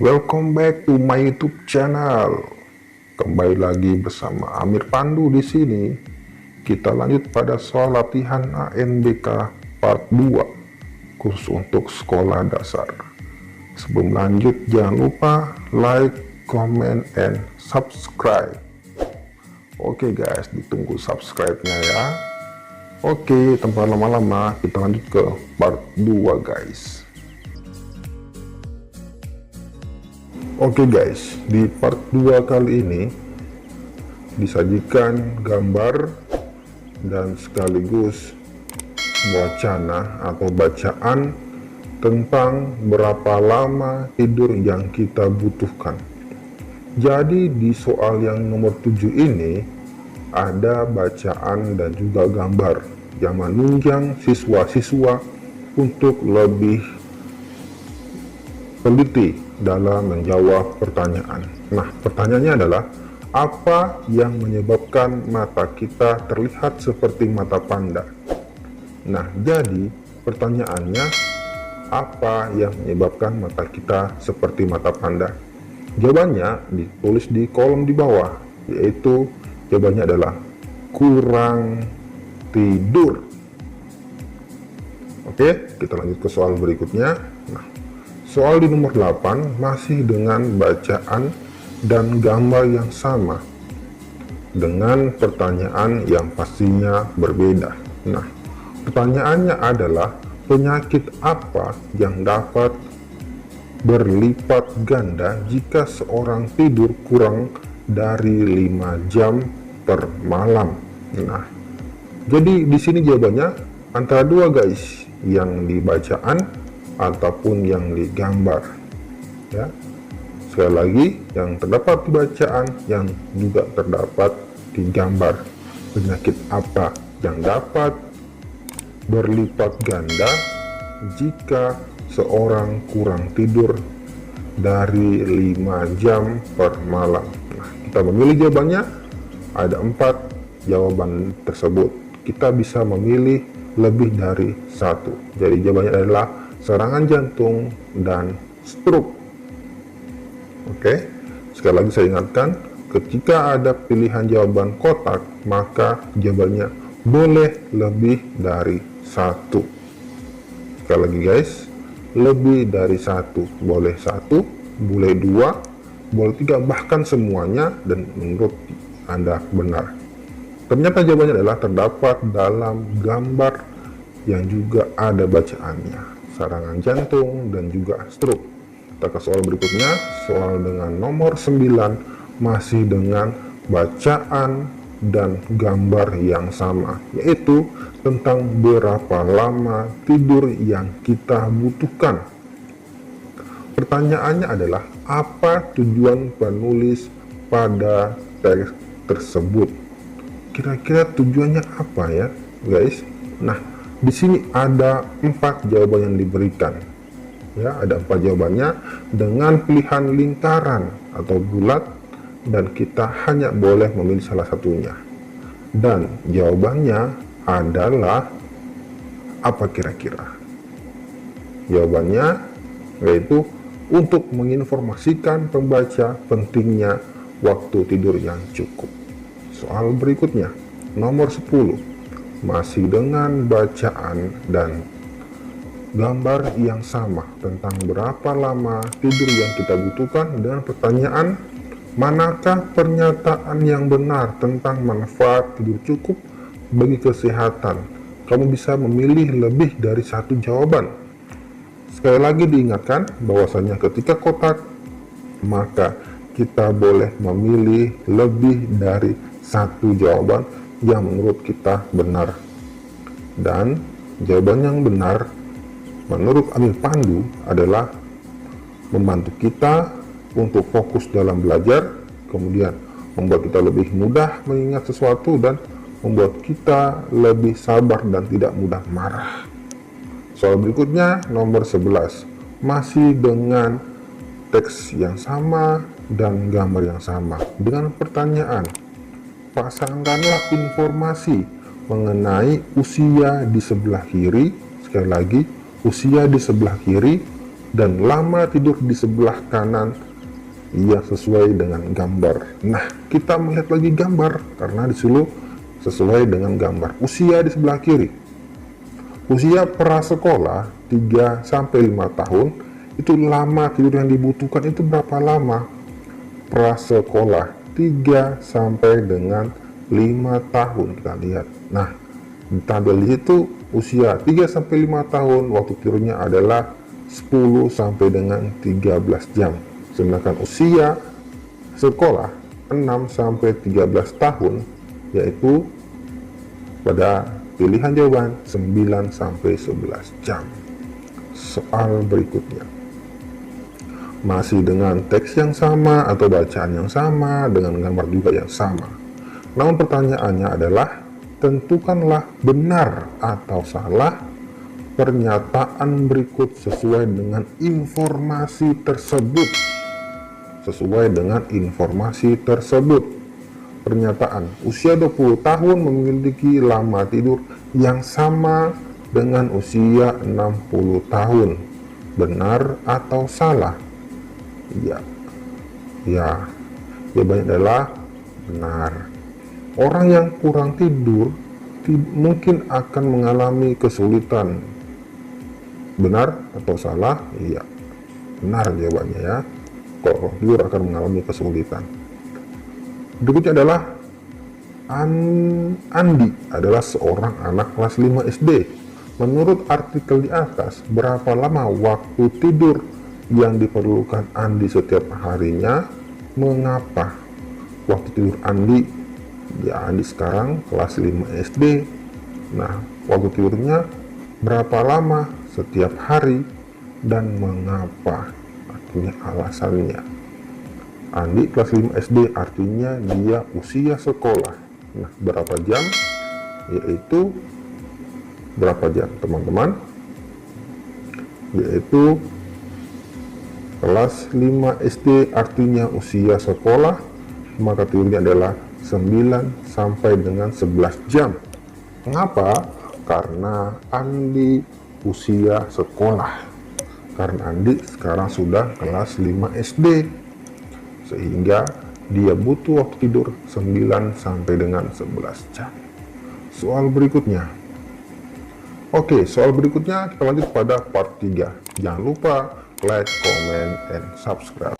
Welcome back to my YouTube channel. Kembali lagi bersama Amir Pandu di sini. Kita lanjut pada soal latihan ANBK part 2 khusus untuk sekolah dasar. Sebelum lanjut, jangan lupa like, comment, and subscribe. Oke guys, ditunggu subscribe-nya ya. Oke, tanpa lama-lama kita lanjut ke part 2 guys. Oke guys, di part 2 kali ini disajikan gambar dan sekaligus wacana atau bacaan tentang berapa lama tidur yang kita butuhkan. Jadi di soal yang nomor 7 ini ada bacaan dan juga gambar yang menunjang siswa-siswa untuk lebih teliti dalam menjawab pertanyaan. Nah, pertanyaannya adalah apa yang menyebabkan mata kita terlihat seperti mata panda? Nah, jadi pertanyaannya apa yang menyebabkan mata kita seperti mata panda? Jawabannya ditulis di kolom di bawah, yaitu jawabannya adalah kurang tidur. Oke, kita lanjut ke soal berikutnya. Nah, soal di nomor 8 masih dengan bacaan dan gambar yang sama dengan pertanyaan yang pastinya berbeda. Nah, pertanyaannya adalah penyakit apa yang dapat berlipat ganda jika seorang tidur kurang dari 5 jam per malam. Nah, jadi di sini jawabannya antara dua guys, yang di bacaan ataupun yang digambar ya. Sekali lagi, yang terdapat di bacaan, yang juga terdapat di gambar. Penyakit apa yang dapat berlipat ganda jika seorang kurang tidur dari 5 jam per malam? Nah, kita memilih jawabannya. Ada 4 jawaban tersebut. Kita bisa memilih lebih dari satu. Jadi jawabannya adalah serangan jantung dan stroke. Oke, sekali lagi saya ingatkan, ketika ada pilihan jawaban kotak, maka jawabannya boleh lebih dari satu. Sekali lagi guys, lebih dari satu. Boleh satu, boleh dua, boleh tiga, bahkan semuanya dan menurut Anda benar. Ternyata jawabannya adalah terdapat dalam gambar yang juga ada bacaannya, serangan jantung dan juga stroke. Kita ke soal berikutnya, soal dengan nomor 9 masih dengan bacaan dan gambar yang sama, yaitu tentang berapa lama tidur yang kita butuhkan. Pertanyaannya adalah apa tujuan penulis pada teks tersebut? Kira-kira tujuannya apa ya guys? Nah, di sini ada 4 jawaban yang diberikan. Ya, ada 4 jawabannya dengan pilihan lingkaran atau bulat, dan kita hanya boleh memilih salah satunya. Dan jawabannya adalah apa kira-kira? Jawabannya yaitu untuk menginformasikan pembaca pentingnya waktu tidur yang cukup. Soal berikutnya, nomor 10. Masih dengan bacaan dan gambar yang sama tentang berapa lama tidur yang kita butuhkan, dengan pertanyaan manakah pernyataan yang benar tentang manfaat tidur cukup bagi kesehatan. Kamu bisa memilih lebih dari satu jawaban. Sekali lagi diingatkan bahwasanya ketika kotak, maka kita boleh memilih lebih dari satu jawaban yang menurut kita benar. Dan jawaban yang benar menurut Amir Pandu adalah membantu kita untuk fokus dalam belajar, kemudian membuat kita lebih mudah mengingat sesuatu, dan membuat kita lebih sabar dan tidak mudah marah. Soal berikutnya, nomor 11, masih dengan teks yang sama dan gambar yang sama dengan pertanyaan, pasangkanlah informasi mengenai usia di sebelah kiri. Sekali lagi, usia di sebelah kiri dan lama tidur di sebelah kanan yang sesuai dengan gambar. Nah, kita melihat lagi gambar karena disuruh sesuai dengan gambar. Usia di sebelah kiri. Usia prasekolah 3-5 tahun, itu lama tidur yang dibutuhkan itu berapa lama? Prasekolah 3 sampai dengan 5 tahun, kita lihat. Nah, ditampil di situ usia 3-5 tahun, waktu tidurnya adalah 10 sampai dengan 13 jam. Sedangkan usia sekolah 6-13 tahun, yaitu pada pilihan jawaban 9-11 jam. Soal berikutnya masih dengan teks yang sama atau bacaan yang sama, dengan gambar juga yang sama. Namun pertanyaannya adalah, tentukanlah benar atau salah pernyataan berikut sesuai dengan informasi tersebut. Sesuai dengan informasi tersebut. Pernyataan, usia 20 tahun memiliki lama tidur yang sama dengan usia 60 tahun. Benar atau salah? Jawabannya adalah benar. Orang yang kurang tidur mungkin akan mengalami kesulitan. Benar atau salah? Iya, benar jawabannya ya. Kalau tidur akan mengalami kesulitan. Berikutnya adalah Andi adalah seorang anak kelas 5 SD. Menurut artikel di atas, berapa lama waktu tidur yang diperlukan Andi setiap harinya? Mengapa? Waktu tidur Andi, ya Andi sekarang kelas 5 SD. Nah, waktu tidurnya berapa lama setiap hari dan mengapa? Artinya alasannya. Andi kelas 5 SD artinya dia usia sekolah. Nah, berapa jam? Yaitu berapa jam, teman-teman? Yaitu kelas 5 SD artinya usia sekolah, maka tidurnya adalah 9 sampai dengan 11 jam. Mengapa? Karena Andi usia sekolah. Karena Andi sekarang sudah kelas 5 SD. Sehingga dia butuh waktu tidur 9 sampai dengan 11 jam. Soal berikutnya. Oke, soal berikutnya kita lanjut pada part 3. Jangan lupa like, comment, and subscribe.